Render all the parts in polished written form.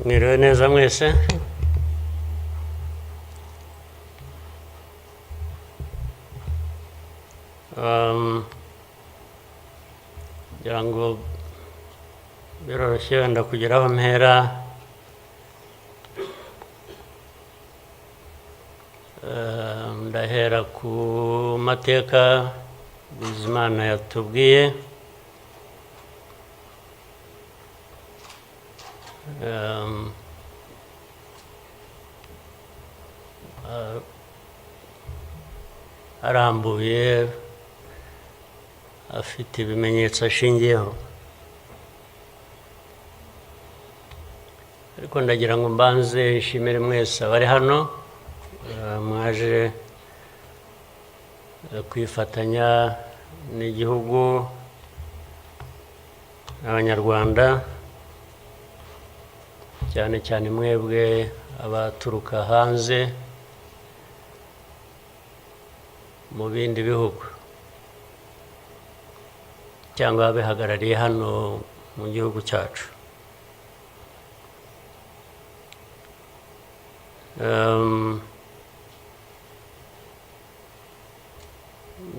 Mwiriwe neza mwese. Ngira ngo biroroshye wenda kugira aho mpera. Ndahera ku mateka Bizimana yatubwiye. Arambuye afite ibimenyetso ashingiyeho, ariko ndagira ngo mbanze nshimire mwese abari hano mwaje kwifatanya n'igihugu n'abanyarwanda, cyane cyane mwebwe abaturuka hanze mu bindi bihugu cyangwa abihagarariye hano mu gihugu cyacu.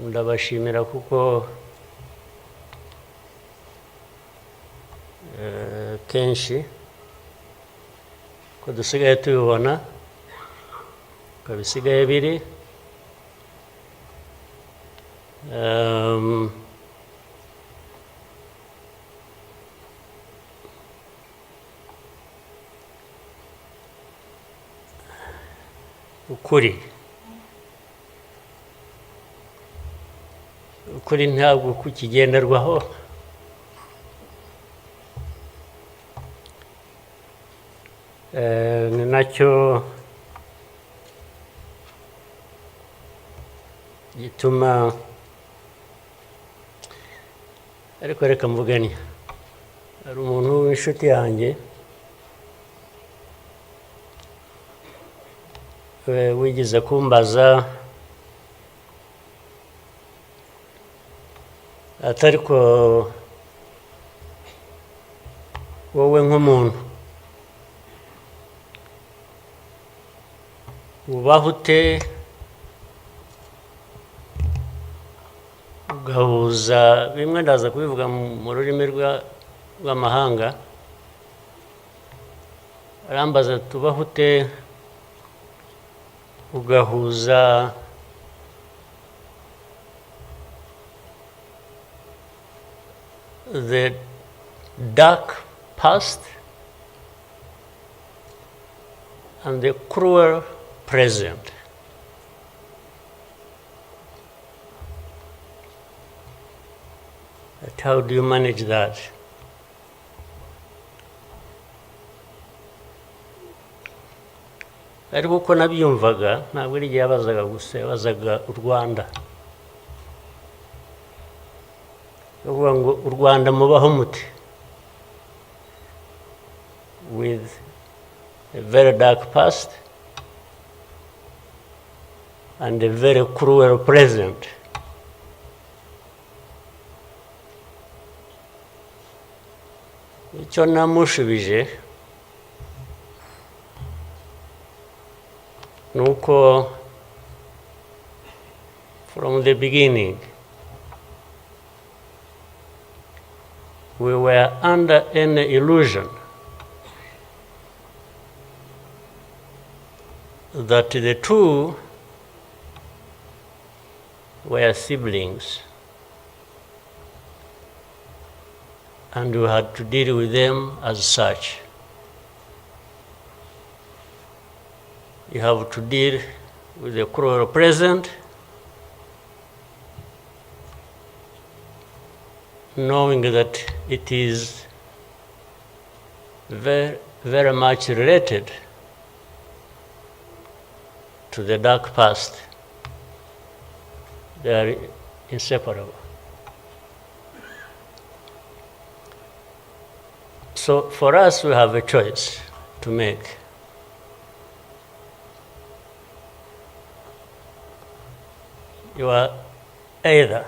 Ndabashimira kuko kenshi ko dusigaye tubibona ko bisigaye biri. ukuri ntabwo kukigenderwaho, ni nacyo gituma, ariko reka mvugane, hari umuntu w'inshuti yanjye wigeze kumbaza ati ariko wowe nk'umuntu ubaho ute ugahuza bimwe, ndaza kubivuga mu rurimi rw'amahanga. Arambaza tubaho ute ugahuza the dark past and the cruel present. But how do you manage that? Ariko uko nabyumvaga ntabwo ari igihe yabazaga gusa, yabazaga u Rwanda. Uvuga ngo u Rwanda mubaho mute with a very dark past and a very cruel present. Icyo namushubije nuko from the beginning we were under an illusion that the two were siblings and we had to deal with them as such. You have to deal with the cruel present, knowing that it is very, very much related to the dark past. They are inseparable. So for us, we have a choice to make. You are either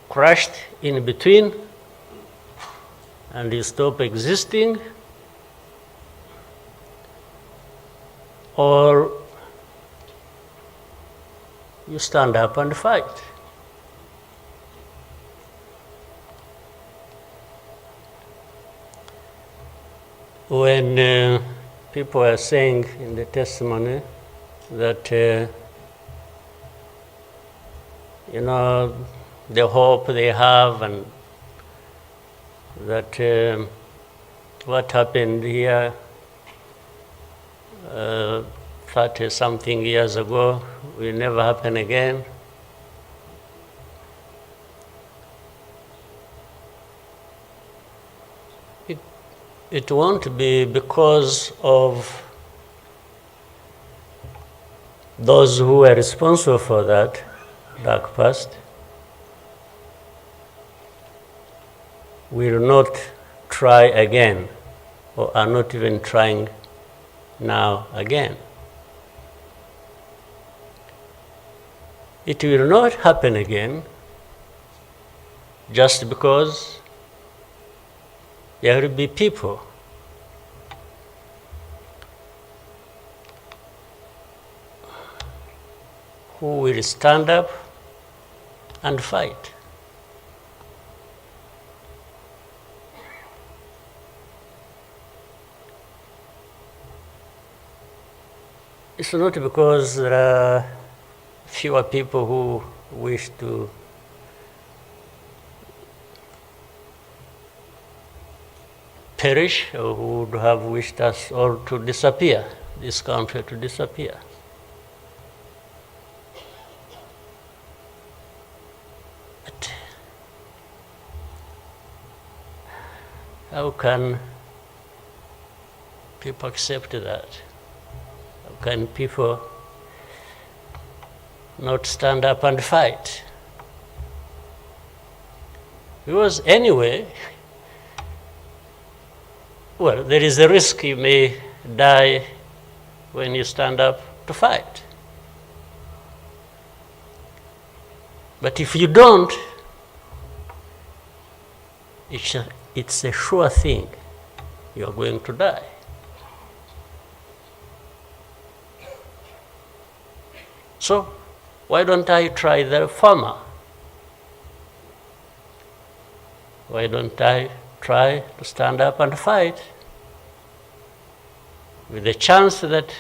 crushed in between and you stop existing, or you stand up and fight. When people are saying in the testimony that, the hope they have and that what happened here 30-something years ago will never happen again. It won't be because of those who were responsible for that dark past will not try again, or are not even trying now again. It will not happen again just because there will be people who will stand up and fight. It's not because there are fewer people who wish to perish or who would have wished us all to disappear, this country to disappear. But how can people accept that? How can people not stand up and fight? Because anyway, well, there is a risk you may die when you stand up to fight. But if you don't, it's a sure thing you are going to die. So why don't I try the former? Why don't I try to stand up and fight with the chance that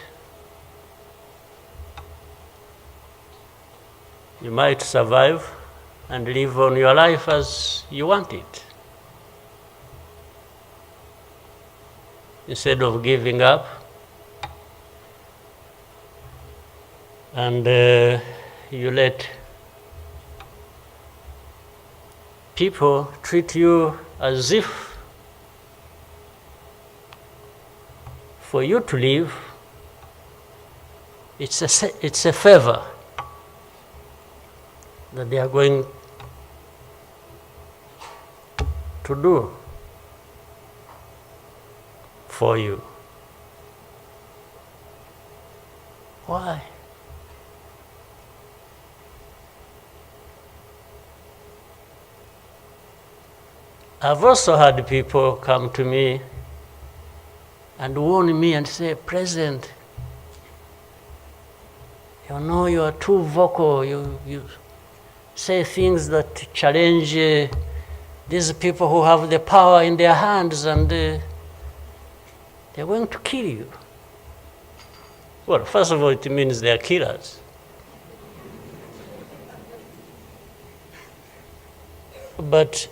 you might survive and live on your life as you want it, instead of giving up and you let people treat you as if for you to live, it's a favor that they are going to do for you. Why? I've also had people come to me and warn me and say, President, you know you are too vocal, you say things that challenge these people who have the power in their hands, and they're going to kill you. Well, first of all, it means they are killers. But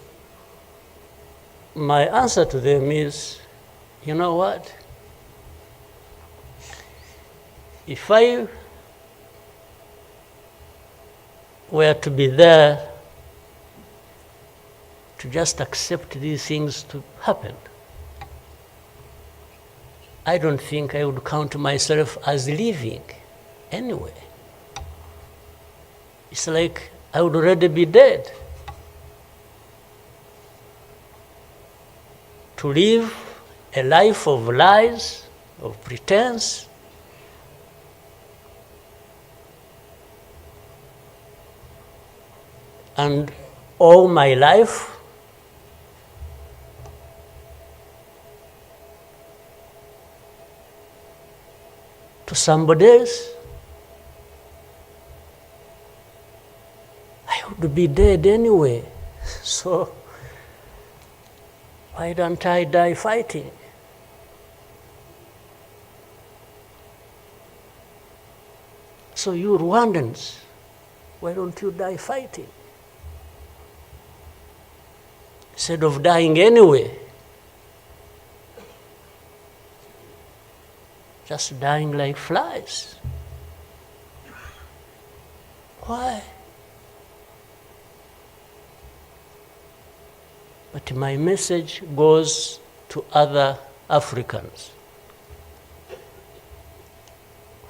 my answer to them is, you know what? If I were to be there to just accept these things to happen, I don't think I would count myself as living anyway. It's like I would already be dead. To live a life of lies, of pretense, and all my life to somebody else, I would be dead anyway. So why don't I die fighting? So you Rwandans, why don't you die fighting? Instead of dying anyway, just dying like flies. Why? But my message goes to other Africans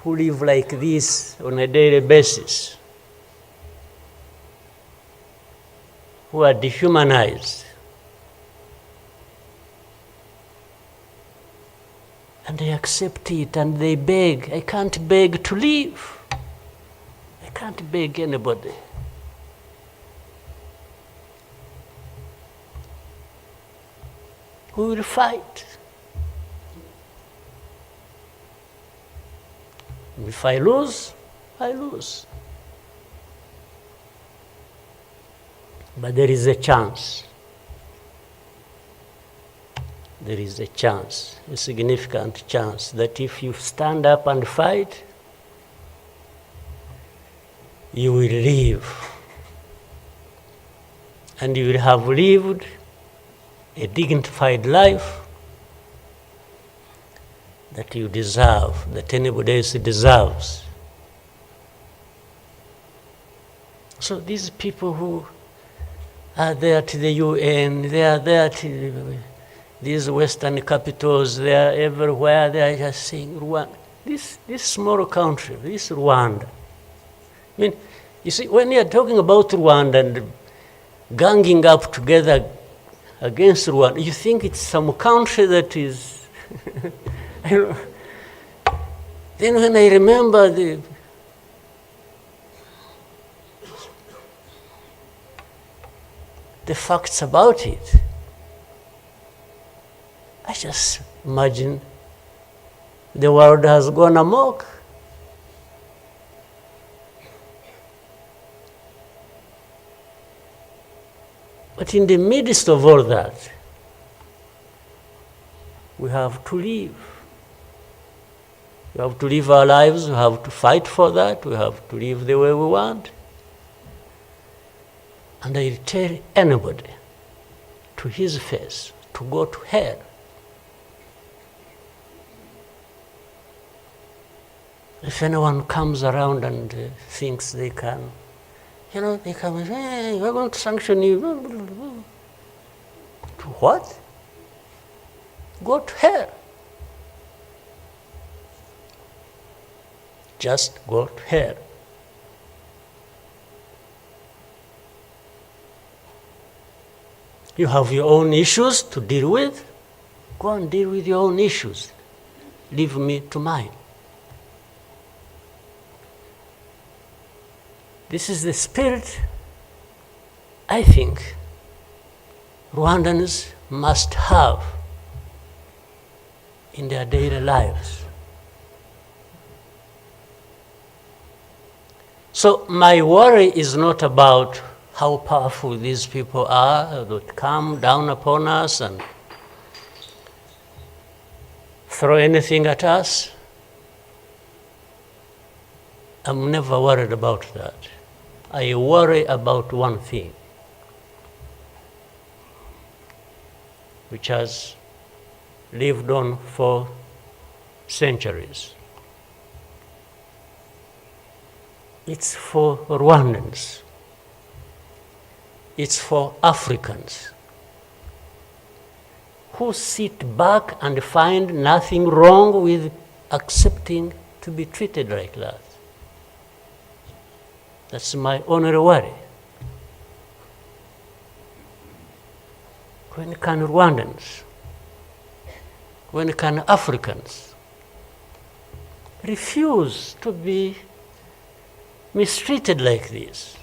who live like this on a daily basis, who are dehumanized. And they accept it and they beg. I can't beg to live. I can't beg anybody. We will fight. If I lose, I lose. But there is a chance. There is a chance, a significant chance, that if you stand up and fight, you will live. And you will have lived a dignified life that you deserve, that anybody else deserves. So these people who are there to the UN, they are there to these Western capitals, they are everywhere, they are just saying, Rwanda, this small country, this Rwanda. I mean, you see, when you are talking about Rwanda and ganging up together against Rwanda, you think it's some country that is, Then when I remember the facts about it, I just imagine the world has gone amok. But in the midst of all that, we have to live. We have to live our lives, we have to fight for that, we have to live the way we want. And I tell anybody to his face to go to hell. If anyone comes around and thinks they can, they come and say, hey, we're going to sanction you. To what? Go to hell. Just go to hell. You have your own issues to deal with. Go and deal with your own issues. Leave me to mine. This is the spirit I think Rwandans must have in their daily lives. So my worry is not about how powerful these people are that come down upon us and throw anything at us. I'm never worried about that. I worry about one thing, which has lived on for centuries. It's for Rwandans. It's for Africans who sit back and find nothing wrong with accepting to be treated like that. That's my only worry. When can Rwandans, when can Africans refuse to be mistreated like this?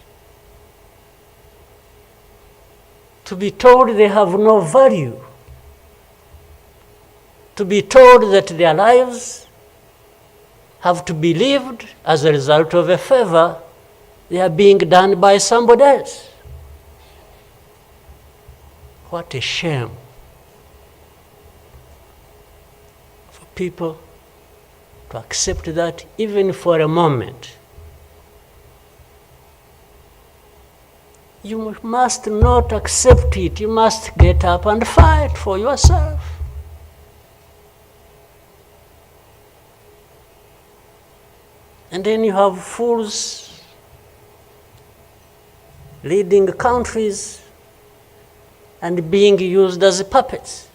To be told they have no value, to be told that their lives have to be lived as a result of a favor they are being done by somebody else. What a shame for people to accept that even for a moment. You must not accept it. You must get up and fight for yourself. And then you have fools leading countries and being used as puppets.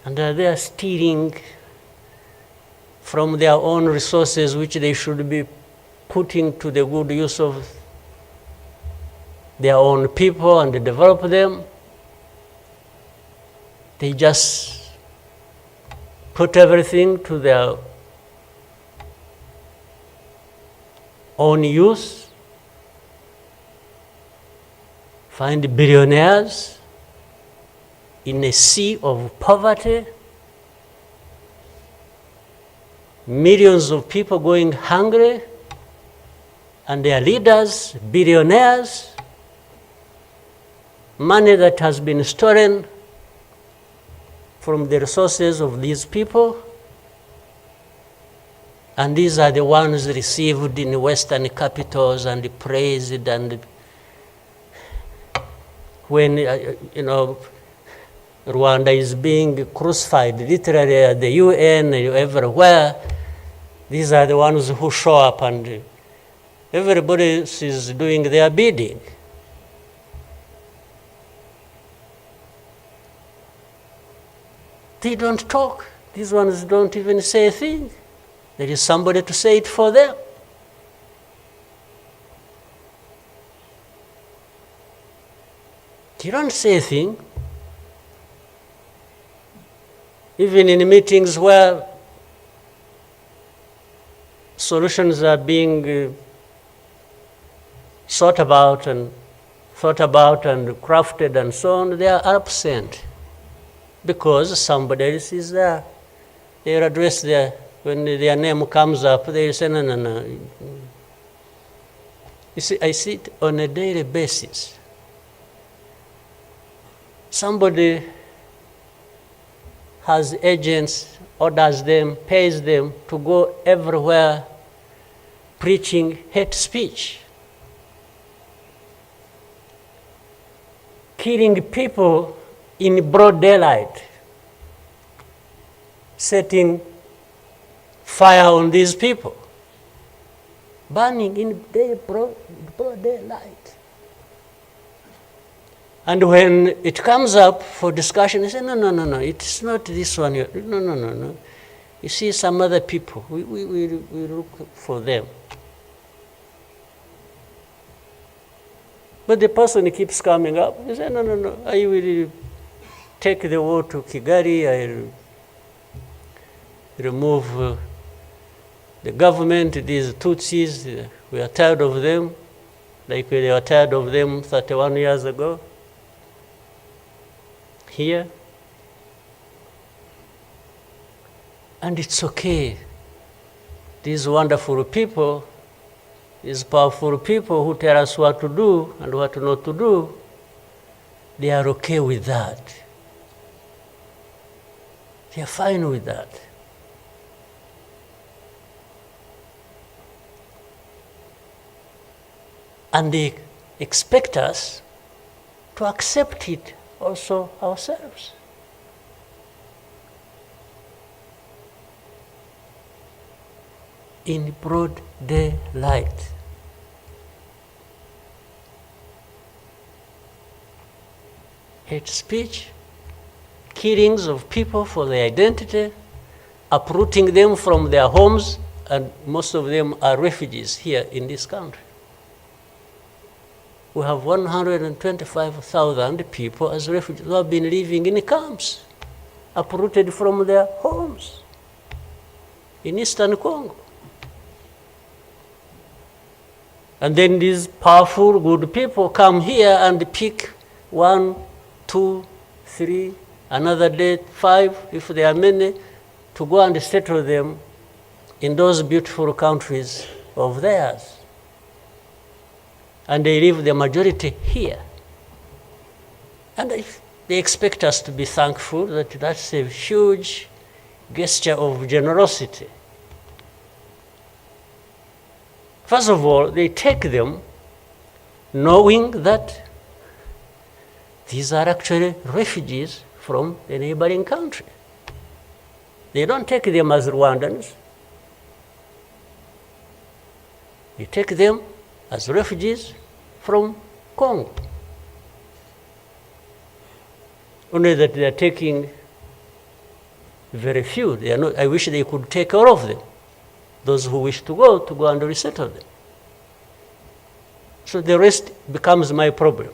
And they are stealing from their own resources, which they should be putting to the good use of their own people and develop them. They just put everything to their own use, find billionaires in a sea of poverty, millions of people going hungry, and their leaders, billionaires, money that has been stolen from the resources of these people, and these are the ones received in Western capitals and praised, and when, Rwanda is being crucified literally at the UN, everywhere, these are the ones who show up and everybody is doing their bidding. They don't talk. These ones don't even say a thing. There is somebody to say it for them. You don't say a thing. Even in meetings where solutions are being thought about and crafted and so on, they are absent because somebody else is there. They are addressed there. When their name comes up, they say, no. You see, I see it on a daily basis. Somebody has agents, orders them, pays them to go everywhere preaching hate speech, killing people in broad daylight, setting fire on these people, burning in broad daylight. And when it comes up for discussion, they say, no, it's not this one. No. You see some other people, we look for them. But the person keeps coming up. He says, no, I will take the war to Kigali, I remove the government, these Tutsis, we are tired of them, like we were tired of them 31 years ago. Here. And it's okay. These wonderful people, these powerful people who tell us what to do and what not to do, they are okay with that. They are fine with that. And they expect us to accept it also ourselves. In broad daylight. Hate speech, killings of people for their identity, uprooting them from their homes, and most of them are refugees here in this country. We have 125,000 people as refugees who have been living in camps, uprooted from their homes in Eastern Congo. And then these powerful, good people come here and pick 1, 2, 3, another day 5, if there are many, to go and settle them in those beautiful countries of theirs. And they leave the majority here. And they expect us to be thankful that that's a huge gesture of generosity. First of all, they take them knowing that these are actually refugees from the neighboring country. They don't take them as Rwandans. They take them as refugees from Congo. Only that they are taking very few. They are not, I wish they could take all of them. Those who wish to go and resettle them. So the rest becomes my problem.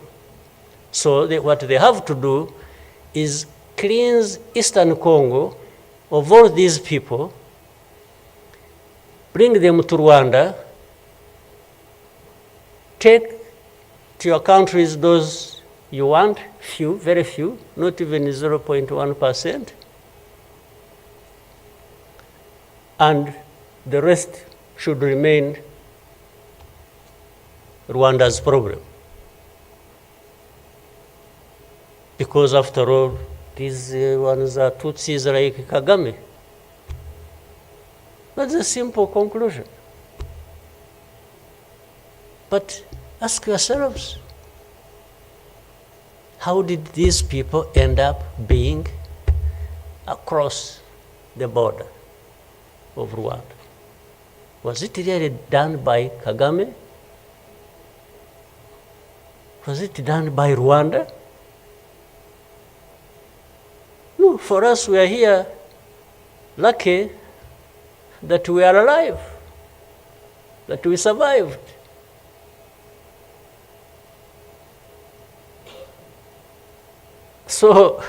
So what they have to do is cleanse Eastern Congo of all these people, bring them to Rwanda, take to your countries those you want, few, very few, not even 0.1%, and the rest should remain Rwanda's problem. Because after all, these ones are Tutsis like Kagame. That's a simple conclusion. But ask yourselves, how did these people end up being across the border of Rwanda? Was it really done by Kagame? Was it done by Rwanda? No, for us, we are here lucky that we are alive, that we survived. So,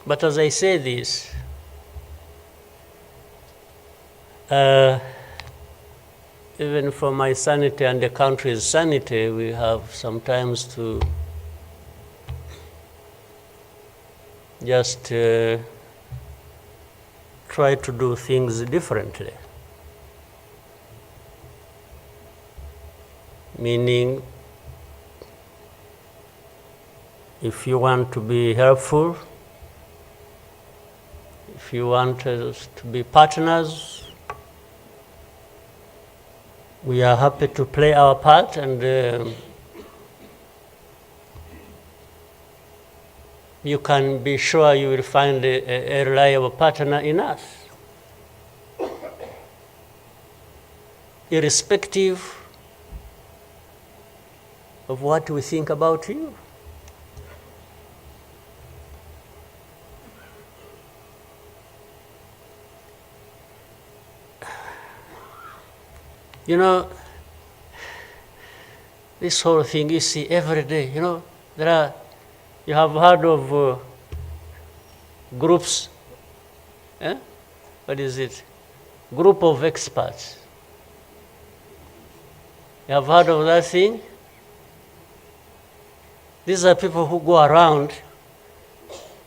but as I say this, even for my sanity and the country's sanity, we have sometimes to just try to do things differently. Meaning, if you want to be helpful, if you want us to be partners, we are happy to play our part, and you can be sure you will find a reliable partner in us, irrespective of what we think about you. You know, this whole thing you see every day, you know, you have heard of groups, what is it? Group of experts. You have heard of that thing? These are people who go around,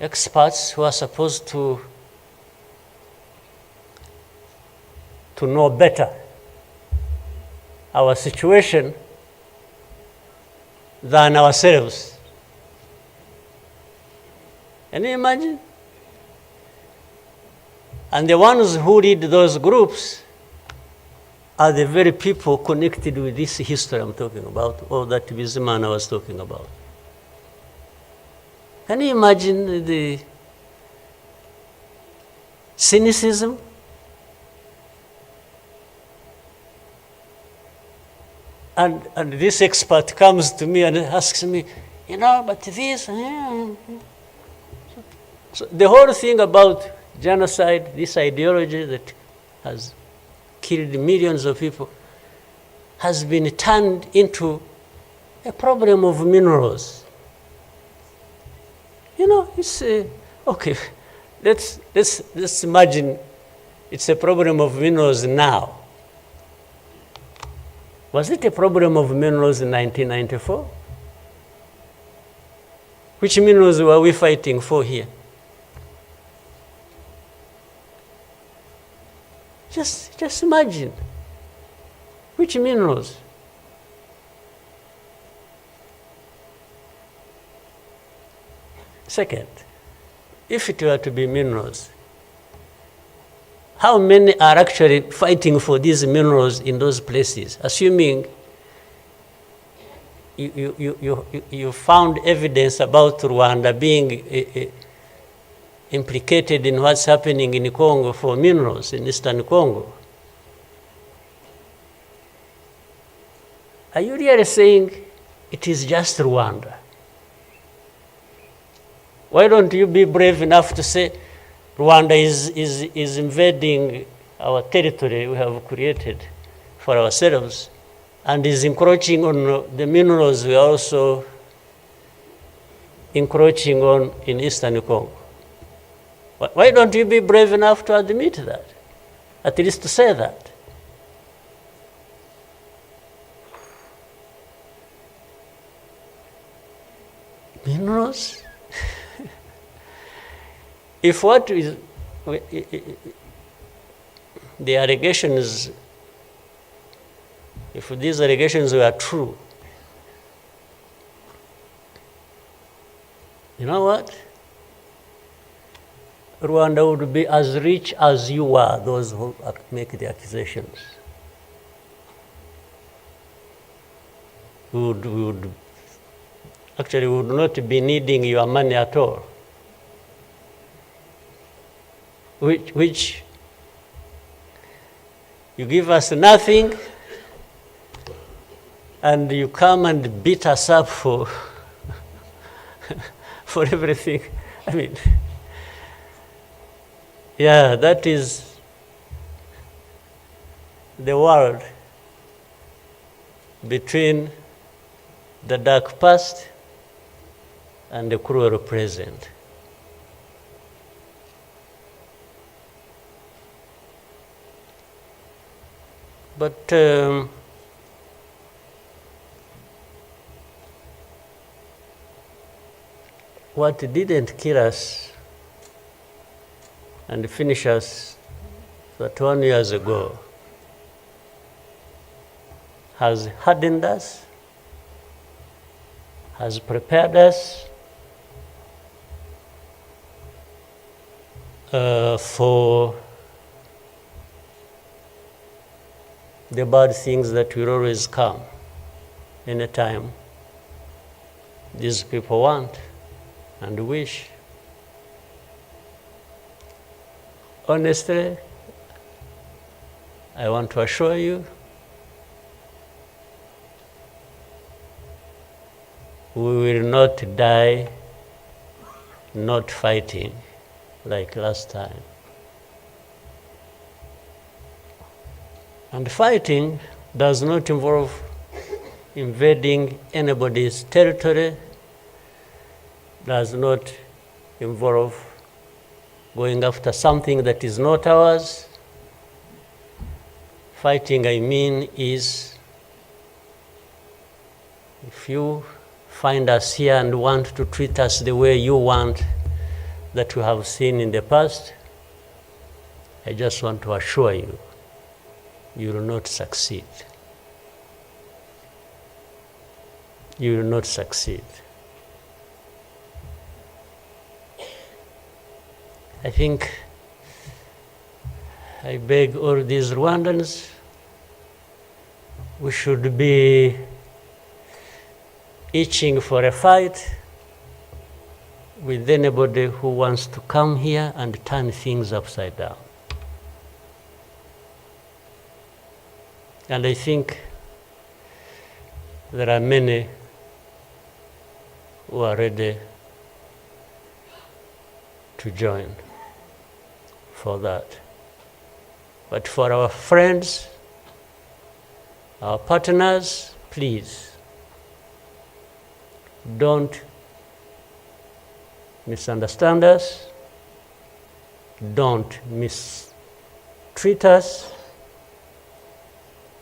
experts who are supposed to know better our situation than ourselves. Can you imagine? And the ones who lead those groups are the very people connected with this history I'm talking about, or that Bizimana was talking about. Can you imagine the cynicism? And this expert comes to me and asks me, you know, but this, So the whole thing about genocide, this ideology that has killed millions of people, has been turned into a problem of minerals. You know, it's okay. Let's imagine it's a problem of minerals now. Was it a problem of minerals in 1994? Which minerals were we fighting for here? Just imagine. Which minerals? Second, if it were to be minerals, how many are actually fighting for these minerals in those places? Assuming you found evidence about Rwanda being implicated in what's happening in Congo for minerals in Eastern Congo. Are you really saying it is just Rwanda? Why don't you be brave enough to say Rwanda is invading our territory we have created for ourselves and is encroaching on the minerals we are also encroaching on in Eastern Congo? Why don't you be brave enough to admit that? At least to say that. Minerals? If what is the allegations, if these allegations were true, you know what? Rwanda would be as rich as you are, those who make the accusations. We would not be needing your money at all. Which you give us nothing and you come and beat us up for for everything. I mean, yeah, that is the world between the dark past and the cruel present. But what didn't kill us and finish us 21 years ago has hardened us, has prepared us for the bad things that will always come anytime these people want and wish. Honestly, I want to assure you, we will not die not fighting like last time. And fighting does not involve invading anybody's territory, does not involve going after something that is not ours. Fighting, I mean, is if you find us here and want to treat us the way you want that you have seen in the past, I just want to assure you, you will not succeed. You will not succeed. I think I beg all these Rwandans, we should be itching for a fight with anybody who wants to come here and turn things upside down. And I think there are many who are ready to join for that. But for our friends, our partners, please, don't misunderstand us, don't mistreat us.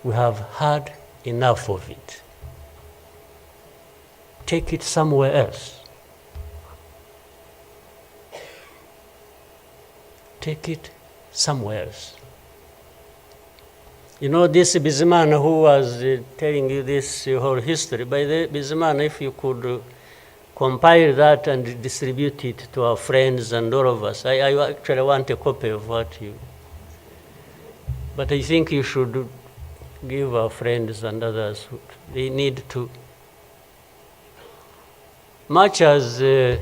We have had enough of it. Take it somewhere else. Take it somewhere else. You know, this Bizimana who was telling you this whole history, by the Bizimana, if you could compile that and distribute it to our friends and all of us. I actually want a copy of what you... But I think you should give our friends and others, they need to... Much as in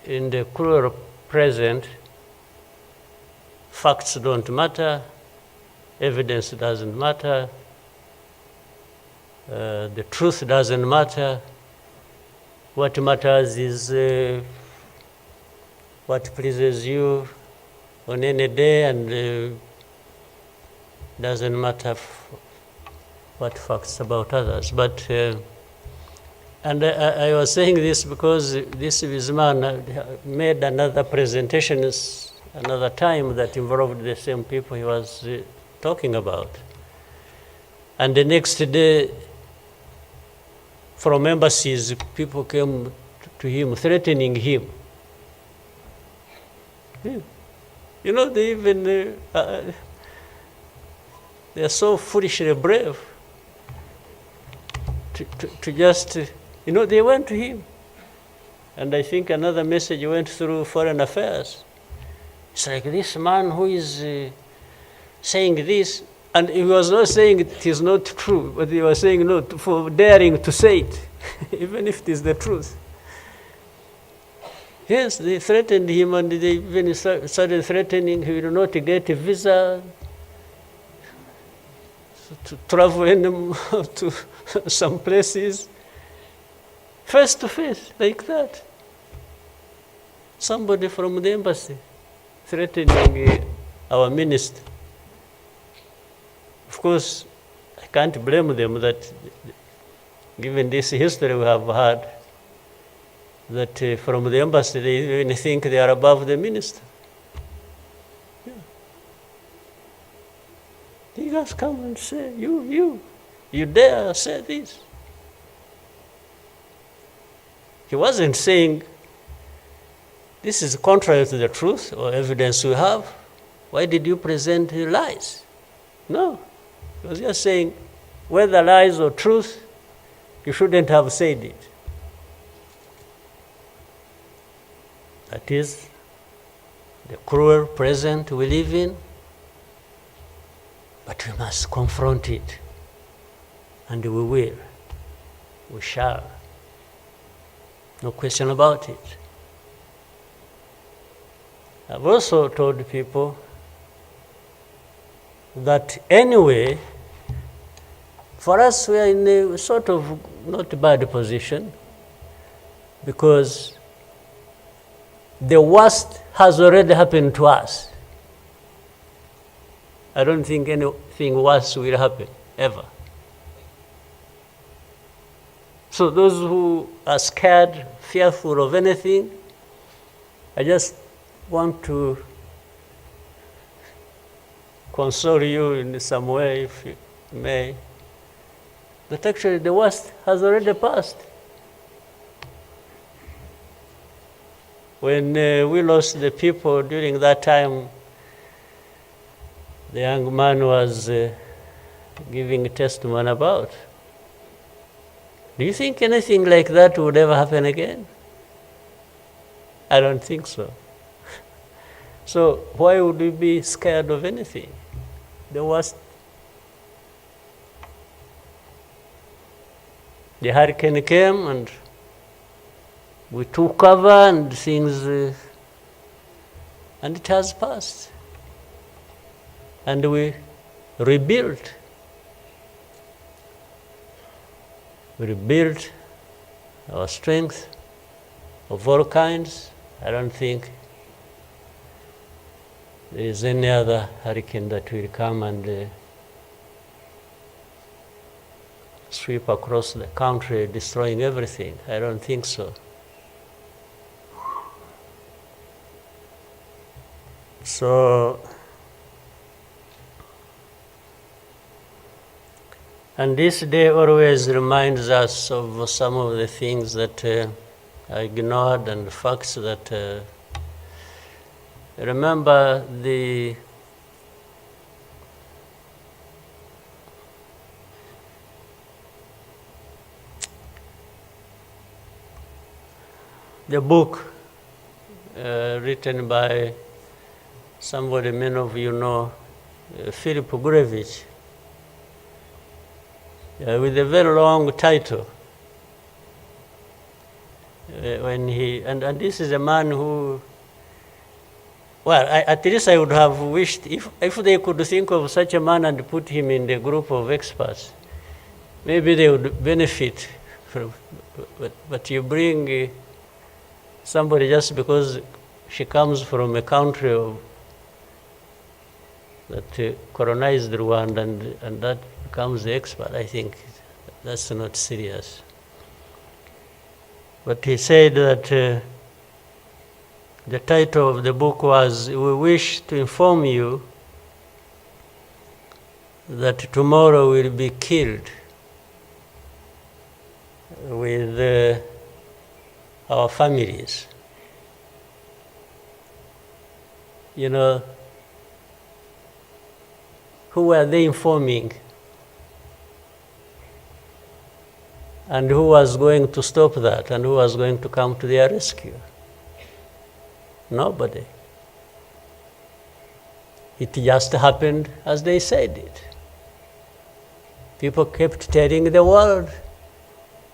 the cruel present, facts don't matter, evidence doesn't matter, the truth doesn't matter. What matters is what pleases you on any day, and doesn't matter what facts about others. But and I was saying this because this Bizimana made another presentation another time that involved the same people he was talking about. And the next day, from embassies, people came to him, threatening him. Yeah. You know, they even, they are so foolishly brave to just, you know, they went to him. And I think another message went through Foreign Affairs. It's like this man who is saying this, and he was not saying it is not true, but he was saying no for daring to say it, even if it is the truth. Yes, they threatened him, and they even started threatening he will not get a visa to travel to some places, face to face, like that. Somebody from the embassy threatening our minister. Of course, I can't blame them that, given this history we have had, that from the embassy they even think they are above the minister. Yeah. He just come and say, you dare say this. He wasn't saying, this is contrary to the truth or evidence we have. Why did you present lies? No. He was just saying, whether lies or truth, you shouldn't have said it. That is the cruel present we live in, but we must confront it, and we will. We shall. No question about it. I've also told people that anyway, for us, we are in a sort of not bad position, because the worst has already happened to us. I don't think anything worse will happen, ever. So those who are scared, fearful of anything, I just want to console you in some way, if you may, that actually the worst has already passed. When we lost the people during that time, the young man was giving testimony about. Do you think anything like that would ever happen again? I don't think so. So why would we be scared of anything? The worst. The hurricane came and we took cover and things, and it has passed. And we rebuilt. We rebuilt our strength of all kinds. I don't think there is any other hurricane that will come and sweep across the country, destroying everything. I don't think so. So And this day always reminds us of some of the things that I ignored and facts that remember the book written by somebody many of you know, Philip Gurevich, with a very long title. And this is a man who, well, at least I would have wished if they could think of such a man and put him in the group of experts, maybe they would benefit from. But you bring somebody just because she comes from a country that colonized Rwanda and that becomes the expert. I think that's not serious. But he said that the title of the book was, "We wish to inform you that tomorrow will be killed with our families." You know, who were they informing? And who was going to stop that? And who was going to come to their rescue? Nobody. It just happened as they said it. People kept telling the world,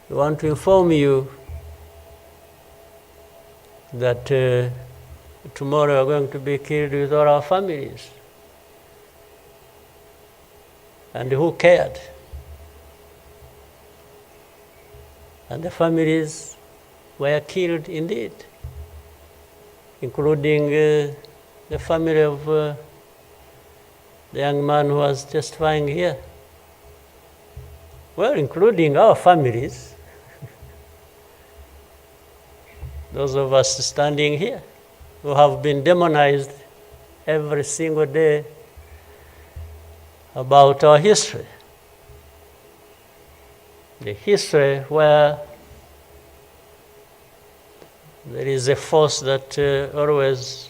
"We want to inform you that tomorrow we're going to be killed with all our families." And who cared? And the families were killed indeed, including the family of the young man who was testifying here. Well, including our families, those of us standing here, who have been demonized every single day about our history. The history where there is a force that always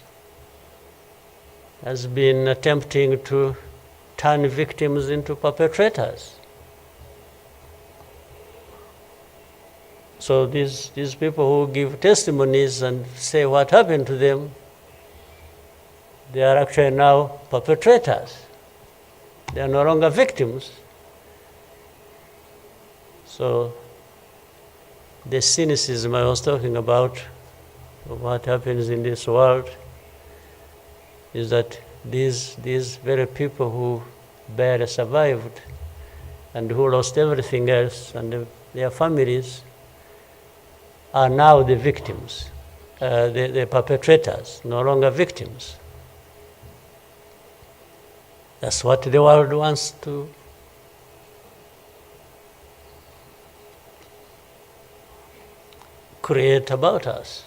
has been attempting to turn victims into perpetrators. So these people who give testimonies and say what happened to them, they are actually now perpetrators. They are no longer victims. So the cynicism I was talking about of what happens in this world is that these very people who barely survived and who lost everything else and their families are now the victims, the perpetrators, no longer victims. That's what the world wants to create about us.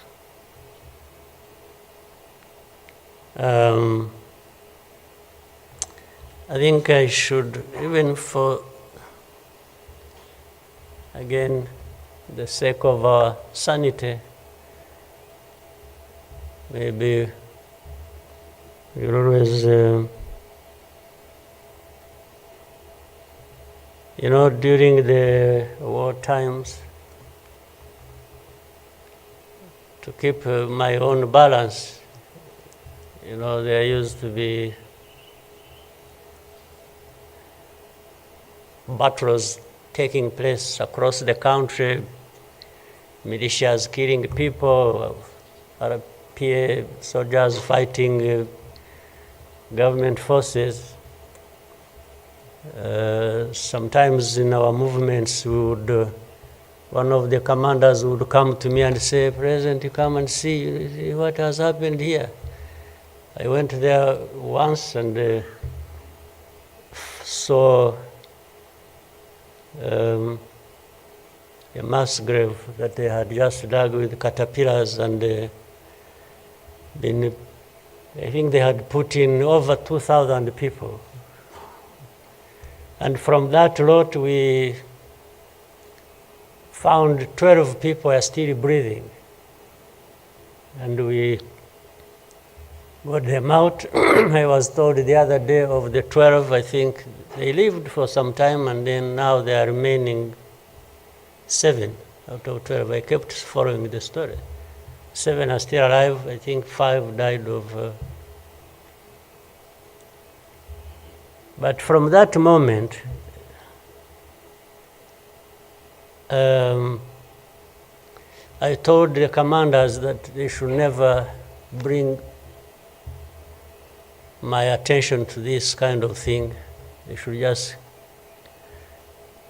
I think I should, even for, again, the sake of our sanity, maybe we'll always, during the war times, to keep my own balance, there used to be battles taking place across the country, militias killing people, RPA soldiers fighting government forces. Sometimes in our movements, one of the commanders would come to me and say, "President, you come and see what has happened here." I went there once and saw a mass grave that they had just dug with caterpillars and I think they had put in over 2,000 people. And from that lot, we found 12 people are still breathing. And we got them out. I was told the other day of the 12, I think they lived for some time, and then now they are remaining 7 out of 12. I kept following the story. 7 are still alive. I think 5 died of... But from that moment, I told the commanders that they should never bring my attention to this kind of thing. They should just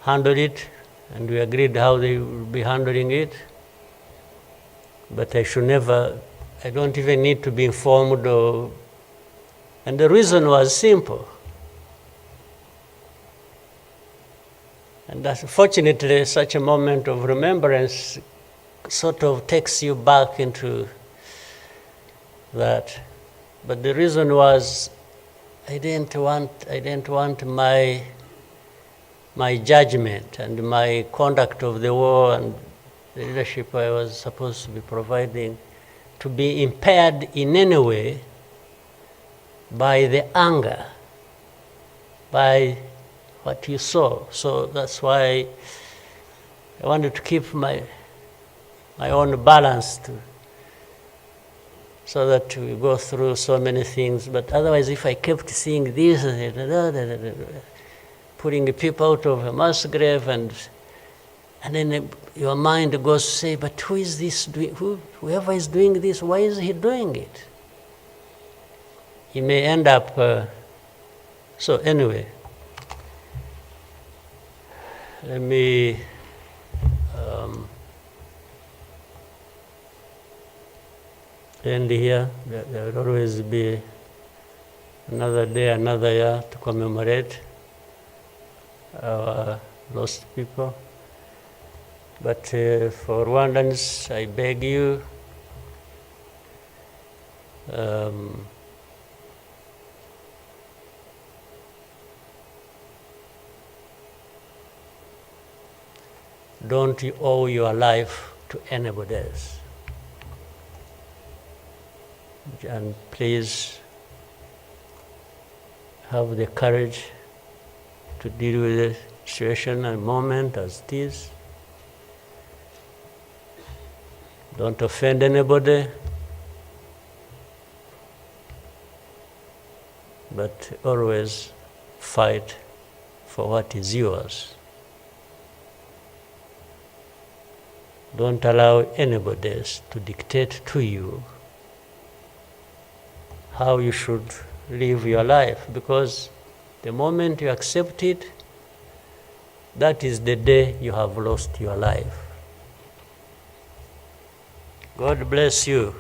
handle it, and we agreed how they would be handling it. But I should never, I don't even need to be informed or, and the reason was simple. And that, fortunately, such a moment of remembrance sort of takes you back into that. But the reason was I didn't want my judgment and my conduct of the war and the leadership I was supposed to be providing to be impaired in any way by the anger, by what you saw. So that's why I wanted to keep my own balance so that we go through so many things. But otherwise, if I kept seeing this, putting people out of a mass grave, and then your mind goes to say, but who is this doing? Whoever is doing this, why is he doing it? He may end up... so anyway, let me end here. There will always be another day, another year to commemorate our lost people. But for Rwandans, I beg you, don't you owe your life to anybody else. And please have the courage to deal with the situation and moment as it is. Don't offend anybody, but always fight for what is yours. Don't allow anybody else to dictate to you how you should live your life, because the moment you accept it, that is the day you have lost your life. God bless you.